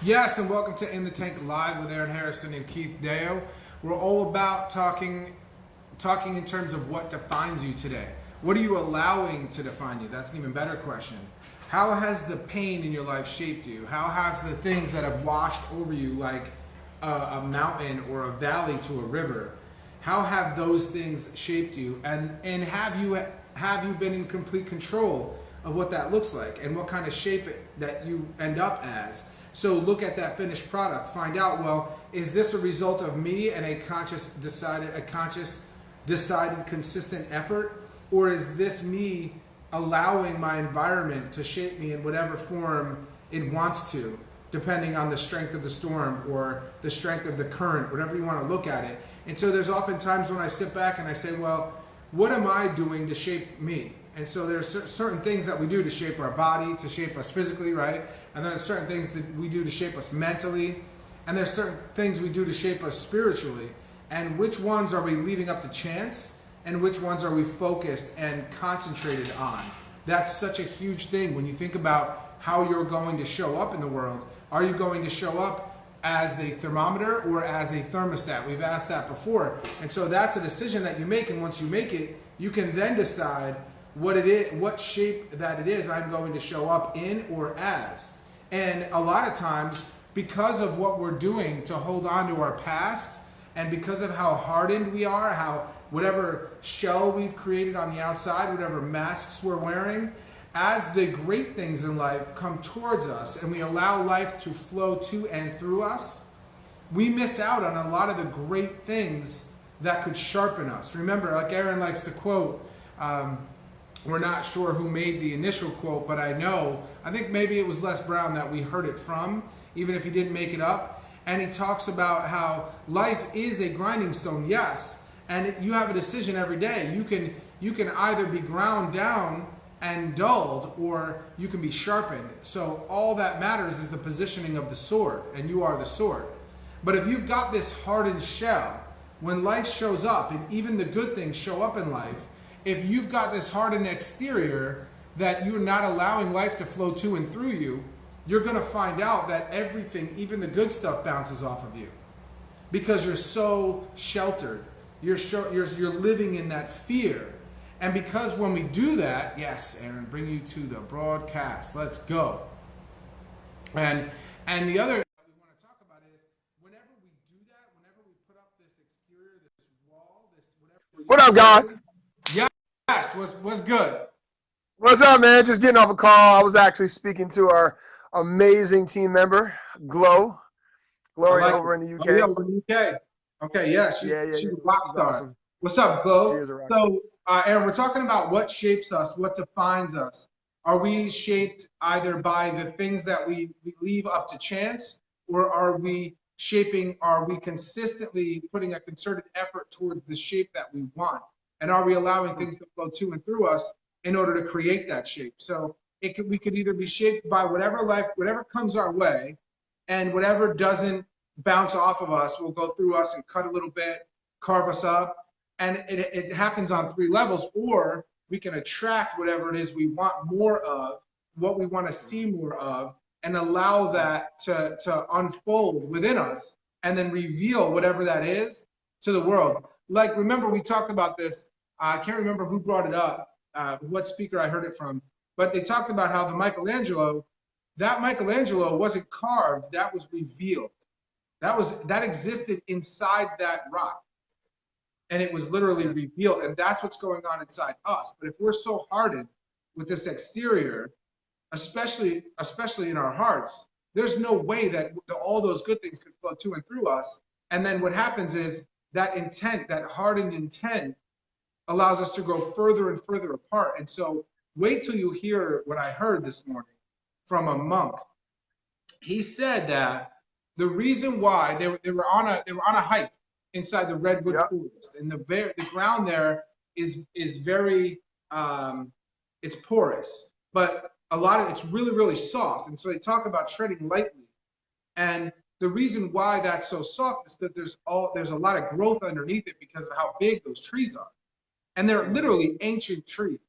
Yes, and welcome to In the Tank Live with Aaron Hairston and Keith Deyo. We're all about talking in terms of what defines you today. What are you allowing to define you? That's an even better question. How has the pain in your life shaped you? How has the things that have washed over you, like a mountain or a valley to a river, how have those things shaped you? And have you been in complete control of what that looks like and what kind of shape that you end up as? So look at that finished product. Find out, well, is this a result of me and a conscious, decided, consistent effort? Or is this me allowing my environment to shape me in whatever form it wants to, depending on the strength of the storm or the strength of the current, whatever you want to look at it. And so there's often times when I sit back and I say, well, what am I doing to shape me? And so there's certain things that we do to shape our body, to shape us physically, right? And then there's certain things that we do to shape us mentally. And there's certain things we do to shape us spiritually. And which ones are we leaving up to chance? And which ones are we focused and concentrated on? That's such a huge thing when you think about how you're going to show up in the world. Are you going to show up as the thermometer or as a thermostat? We've asked that before. And so that's a decision that you make. And once you make it, you can then decide what it is, what shape that it is I'm going to show up in or as. And a lot of times, because of what we're doing to hold on to our past, and because of how hardened we are, how whatever shell we've created on the outside, whatever masks we're wearing, as the great things in life come towards us and we allow life to flow to and through us, we miss out on a lot of the great things that could sharpen us. Remember, like Aaron likes to quote, we're not sure who made the initial quote, but I think maybe it was Les Brown that we heard it from, even if he didn't make it up. And he talks about how life is a grinding stone, yes. And you have a decision every day. You can either be ground down and dulled, or you can be sharpened. So all that matters is the positioning of the sword, and you are the sword. But if you've got this hardened shell, when life shows up, and even the good things show up in life, if you've got this hardened exterior that you're not allowing life to flow to and through you, you're going to find out that everything, even the good stuff, bounces off of you because you're so sheltered. You're living in that fear. And because when we do that, yes, Aaron, bring you to the broadcast. Let's go. And the other that we want to talk about is whenever we do that, whenever we put up this exterior, this wall, this whatever we're What up, using. guys? Yes, was good. What's up, man? Just getting off a call. I was actually speaking to our amazing team member, I Gloria like it. over in the Oh yeah, UK. we're in the UK. Okay, yeah, Yeah. she's a rock She's star. awesome. What's up, She Chloe? is a rock. So, Aaron, we're talking about what shapes us, what defines us. Are we shaped either by the things that we leave up to chance, or are we consistently putting a concerted effort towards the shape that we want? And are we allowing things to flow to and through us in order to create that shape? So we could either be shaped by whatever comes our way, and whatever doesn't bounce off of us will go through us and cut a little bit, carve us up. And it happens on three levels, or we can attract whatever it is we want more of, what we want to see more of, and allow that to unfold within us and then reveal whatever that is to the world. Like, remember, we talked about this. I can't remember who brought it up, what speaker I heard it from, but they talked about how that Michelangelo wasn't carved, that was revealed. That existed inside that rock, and it was literally Yeah. revealed. And that's what's going on inside us. But if we're so hardened with this exterior, especially in our hearts, there's no way that all those good things could flow to and through us. And then what happens is that intent, that hardened intent, allows us to grow further and further apart. And so wait till you hear what I heard this morning from a monk. He said that the reason why they were on a hike inside the redwood Yep. forest, and the ground there is very it's porous, but it's really soft, and so they talk about treading lightly. And the reason why that's so soft is that there's a lot of growth underneath it because of how big those trees are, and they're literally ancient trees.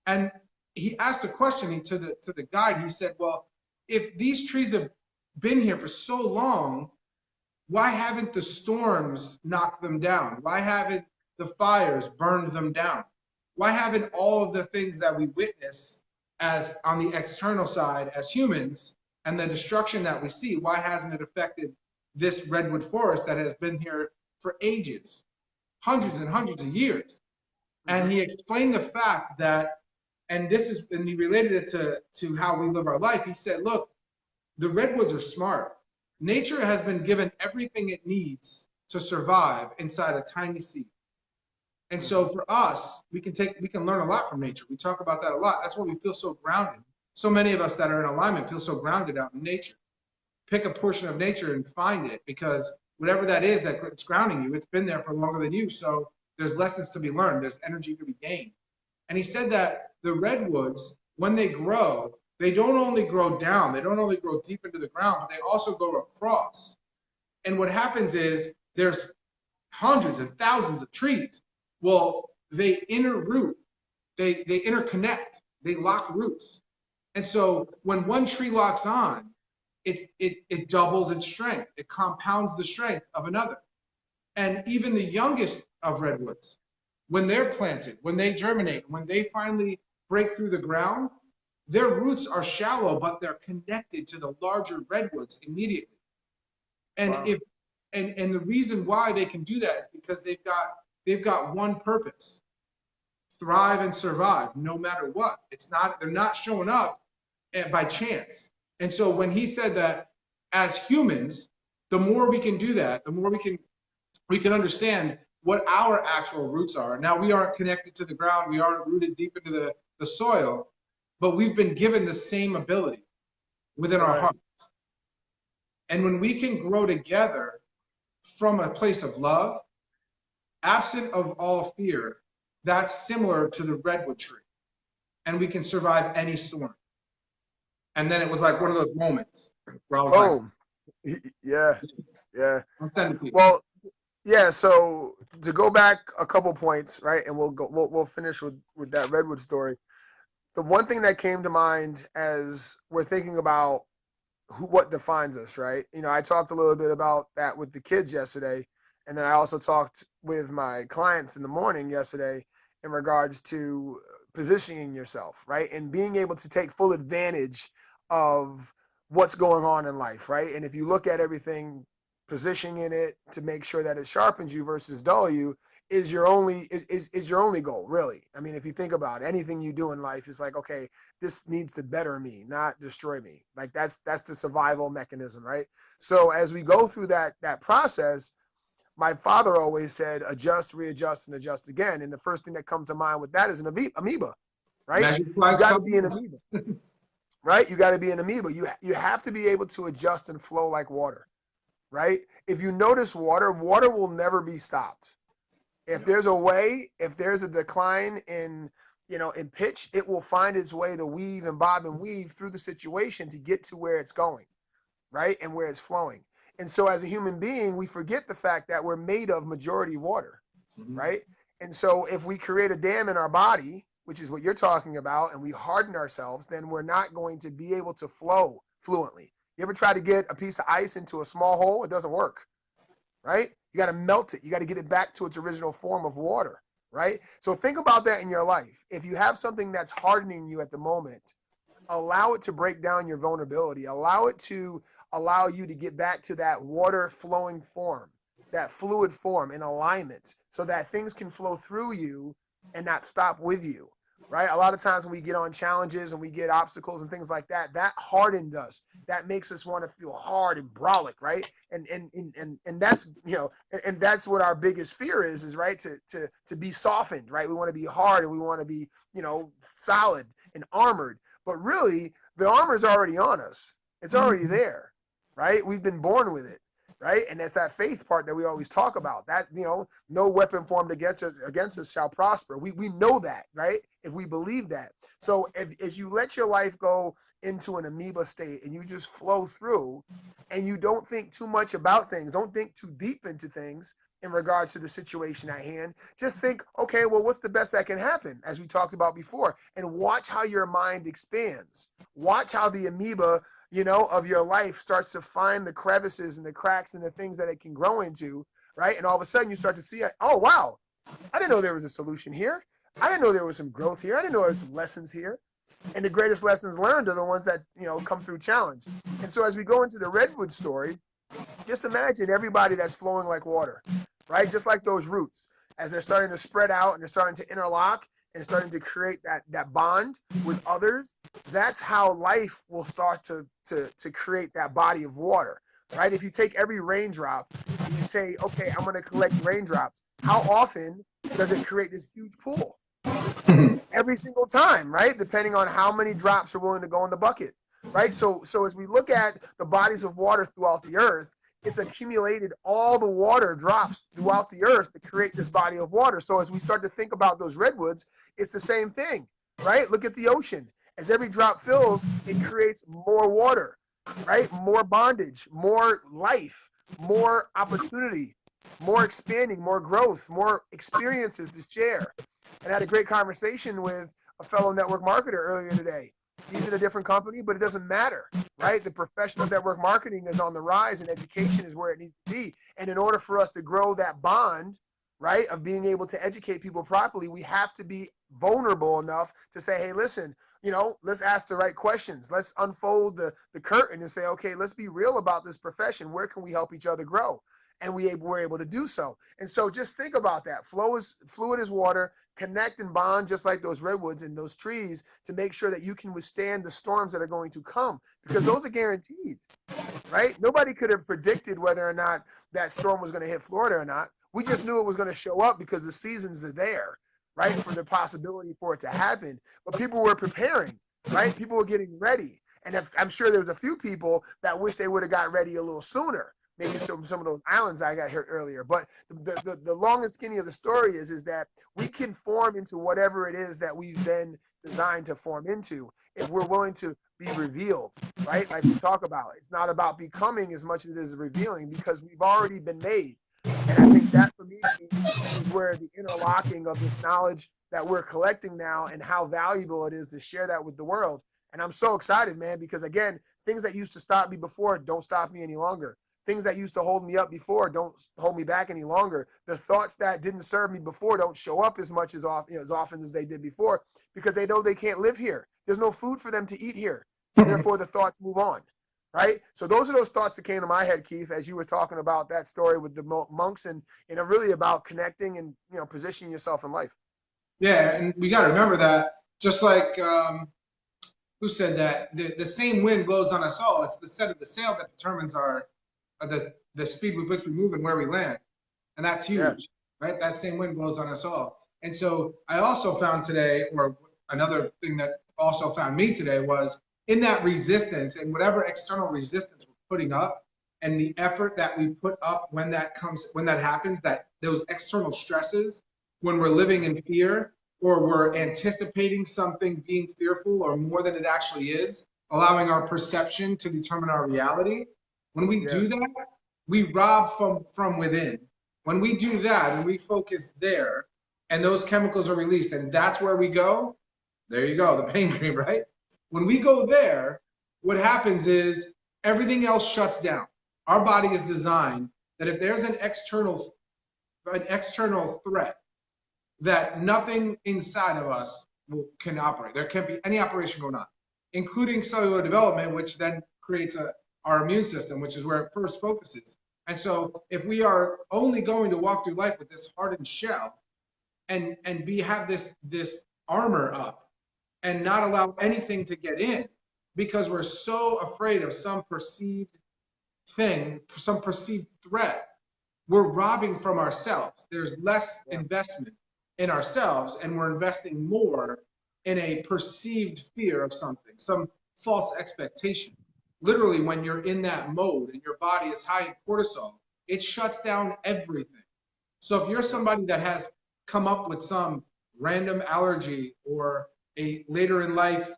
And he asked a question to the guide. He said, well, if these trees have been here for so long, why haven't the storms knocked them down? Why haven't the fires burned them down? Why haven't all of the things that we witness as on the external side as humans and the destruction that we see, why hasn't it affected this redwood forest that has been here for ages, hundreds and hundreds of years? And he explained the fact that, and he related it to how we live our life. He said, look, the redwoods are smart. Nature has been given everything it needs to survive inside a tiny seed. And so for us, we can learn a lot from nature. We talk about that a lot. That's why we feel so grounded. So many of us that are in alignment feel so grounded out in nature. Pick a portion of nature and find it, because whatever that is that's grounding you, it's been there for longer than you. So there's lessons to be learned. There's energy to be gained. And he said that the redwoods, when they grow, they don't only grow down, they don't only grow deep into the ground, but they also go across. And what happens is there's hundreds and thousands of trees. Well, they interroot, they interconnect, they lock roots. And so when one tree locks on, it doubles its strength. It compounds the strength of another. And even the youngest of redwoods, when they're planted, when they germinate, when they finally break through the ground, their roots are shallow, but they're connected to the larger redwoods immediately. And Wow. and the reason why they can do that is because they've got one purpose: thrive and survive, no matter what. They're not showing up by chance. And so when he said that, as humans, the more we can do that, the more we can understand what our actual roots are. Now, we aren't connected to the ground, we aren't rooted deep into the soil, but we've been given the same ability within our hearts. And when we can grow together from a place of love, absent of all fear, that's similar to the redwood tree. And we can survive any storm. And then it was like one of those moments where I was like, yeah. I'm sending people. Well, yeah. So to go back a couple points, right, and we'll finish with that redwood story. The one thing that came to mind as we're thinking about what defines us, right? You know, I talked a little bit about that with the kids yesterday, and then I also talked with my clients in the morning yesterday in regards to positioning yourself, right, and being able to take full advantage of what's going on in life, right? And if you look at everything, positioning it to make sure that it sharpens you versus dull you is your only goal, really. I mean, if you think about it, anything you do in life is like, okay, this needs to better me, not destroy me. Like that's the survival mechanism, right? So as we go through that process, my father always said, adjust, readjust, and adjust again. And the first thing that comes to mind with that is an amoeba, right? You got to be an amoeba, right? You got to be an amoeba. You have to be able to adjust and flow like water, right? If you notice water will never be stopped. If there's a decline in pitch, it will find its way to weave and bob and weave through the situation to get to where it's going, right? And where it's flowing. And so as a human being, we forget the fact that we're made of majority water, right? And so if we create a dam in our body, which is what you're talking about, and we harden ourselves, then we're not going to be able to flow fluently. You ever try to get a piece of ice into a small hole? It doesn't work, right? You got to melt it. You got to get it back to its original form of water, right? So think about that in your life. If you have something that's hardening you at the moment, allow it to break down your vulnerability. Allow it to allow you to get back to that water flowing form, that fluid form in alignment, so that things can flow through you and not stop with you, right? A lot of times when we get on challenges and we get obstacles and things like that, that hardened us. That makes us want to feel hard and brolic, right? And that's, and that's what our biggest fear is right? To be softened, right? We want to be hard and we want to be, solid and armored. But really, the armor is already on us. It's already there, right? We've been born with it, right? And that's that faith part that we always talk about. That, no weapon formed against us shall prosper. We know that, right? If we believe that. So as you let your life go into an amoeba state and you just flow through and you don't think too much about things, don't think too deep into things, in regards to the situation at hand. Just think, okay, well, what's the best that can happen, as we talked about before, and watch how your mind expands. Watch how the amoeba, of your life starts to find the crevices and the cracks and the things that it can grow into, right? And all of a sudden you start to see, oh, wow, I didn't know there was a solution here. I didn't know there was some growth here. I didn't know there was some lessons here. And the greatest lessons learned are the ones that, come through challenge. And so as we go into the redwood story, just imagine everybody that's flowing like water, right? Just like those roots, as they're starting to spread out and they're starting to interlock and starting to create that bond with others. That's how life will start to create that body of water, right? If you take every raindrop and you say, okay, I'm going to collect raindrops, how often does it create this huge pool? Every single time, right? Depending on how many drops are willing to go in the bucket, right? So as we look at the bodies of water throughout the earth, it's accumulated all the water drops throughout the earth to create this body of water. So as we start to think about those redwoods, it's the same thing, right? Look at the ocean. As every drop fills, it creates more water, right? More bondage, more life, more opportunity, more expanding, more growth, more experiences to share. And I had a great conversation with a fellow network marketer earlier today. He's in a different company, but it doesn't matter, right? The profession of network marketing is on the rise, and education is where it needs to be. And in order for us to grow that bond, right, of being able to educate people properly, we have to be vulnerable enough to say, hey, listen, let's ask the right questions. Let's unfold the curtain and say, okay, let's be real about this profession. Where can we help each other grow? And we're able to do so. And so just think about that. Fluid is water. Connect and bond just like those redwoods and those trees to make sure that you can withstand the storms that are going to come, because those are guaranteed, right? Nobody could have predicted whether or not that storm was going to hit Florida or not. We just knew it was going to show up because the seasons are there, right, for the possibility for it to happen. But people were preparing, right? People were getting ready. And I'm sure there was a few people that wish they would have got ready a little sooner. Maybe some of those islands I got here earlier. But the long and skinny of the story is that we can form into whatever it is that we've been designed to form into if we're willing to be revealed, right? Like we talk about. It's not about becoming as much as it is revealing, because we've already been made. And I think that for me is where the interlocking of this knowledge that we're collecting now and how valuable it is to share that with the world. And I'm so excited, man, because again, things that used to stop me before don't stop me any longer. Things that used to hold me up before don't hold me back any longer. The thoughts that didn't serve me before don't show up as much as often as they did before, because they know they can't live here. There's no food for them to eat here. Therefore, the thoughts move on, right? So those are those thoughts that came to my head, Keith, as you were talking about that story with the monks, and really about connecting and positioning yourself in life. Yeah, and we got to remember that, just like who said that the same wind blows on us all. It's the set of the sail that determines our the speed with which we move and where we land, and that's huge, yeah. Right? That same wind blows on us all. And so I also found today, or another thing that also found me today, was in that resistance and whatever external resistance we're putting up, and the effort that we put up when that happens, that those external stresses, when we're living in fear or we're anticipating something being fearful or more than it actually is, allowing our perception to determine our reality. When we do that, we rob from within. When we do that and we focus there, and those chemicals are released, and that's where we go, there you go, the pain cream, right? When we go there, what happens is everything else shuts down. Our body is designed that if there's an external threat, that nothing inside of us can operate. There can't be any operation going on, including cellular development, which then creates our immune system, which is where it first focuses. And so if we are only going to walk through life with this hardened shell and have this armor up and not allow anything to get in, because we're so afraid of some perceived thing, some perceived threat, we're robbing from ourselves. There's less investment in ourselves, and we're investing more in a perceived fear of something, some false expectation. Literally, when you're in that mode and your body is high in cortisol, it shuts down everything. So if you're somebody that has come up with some random allergy or a later in life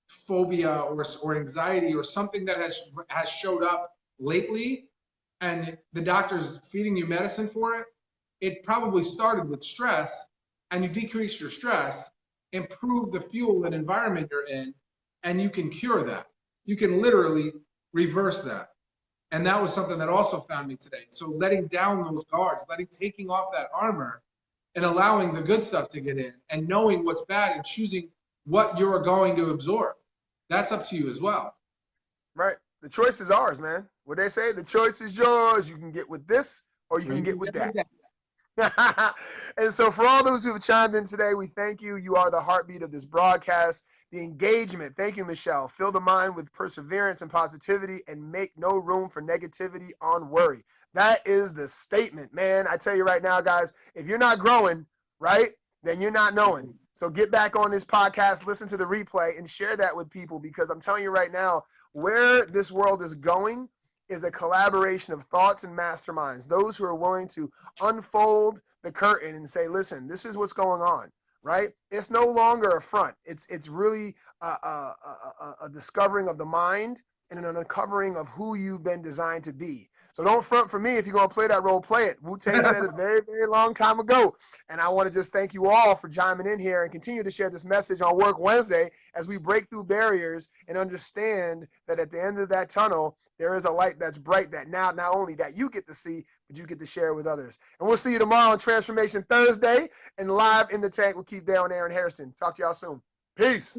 phobia or anxiety or something that has showed up lately, and the doctor's feeding you medicine for it, it probably started with stress, and you decrease your stress, improve the fuel and environment you're in, and you can cure that. You can literally reverse that. And that was something that also found me today. So letting down those guards, taking off that armor and allowing the good stuff to get in and knowing what's bad and choosing what you're going to absorb. That's up to you as well. Right. The choice is ours, man. What they say, the choice is yours. You can get with this or you can get with that. And so for all those who have chimed in today, we thank you. You are the heartbeat of this broadcast. The engagement. Thank you, Michelle. Fill the mind with perseverance and positivity and make no room for negativity on worry. That is the statement, man. I tell you right now, guys, if you're not growing, right, then you're not knowing. So get back on this podcast, listen to the replay, and share that with people, because I'm telling you right now, where this world is going is a collaboration of thoughts and masterminds, those who are willing to unfold the curtain and say, listen, this is what's going on, right? It's no longer a front. It's really a discovering of the mind and an uncovering of who you've been designed to be. So don't front for me. If you're going to play that role, play it. Wu-Tang said it a very, very long time ago. And I want to just thank you all for chiming in here and continue to share this message on Work Wednesday as we break through barriers and understand that at the end of that tunnel, there is a light that's bright that now not only that you get to see, but you get to share with others. And we'll see you tomorrow on Transformation Thursday and live in the tank. We'll keep Deyo and Aaron Hairston. Talk to y'all soon. Peace.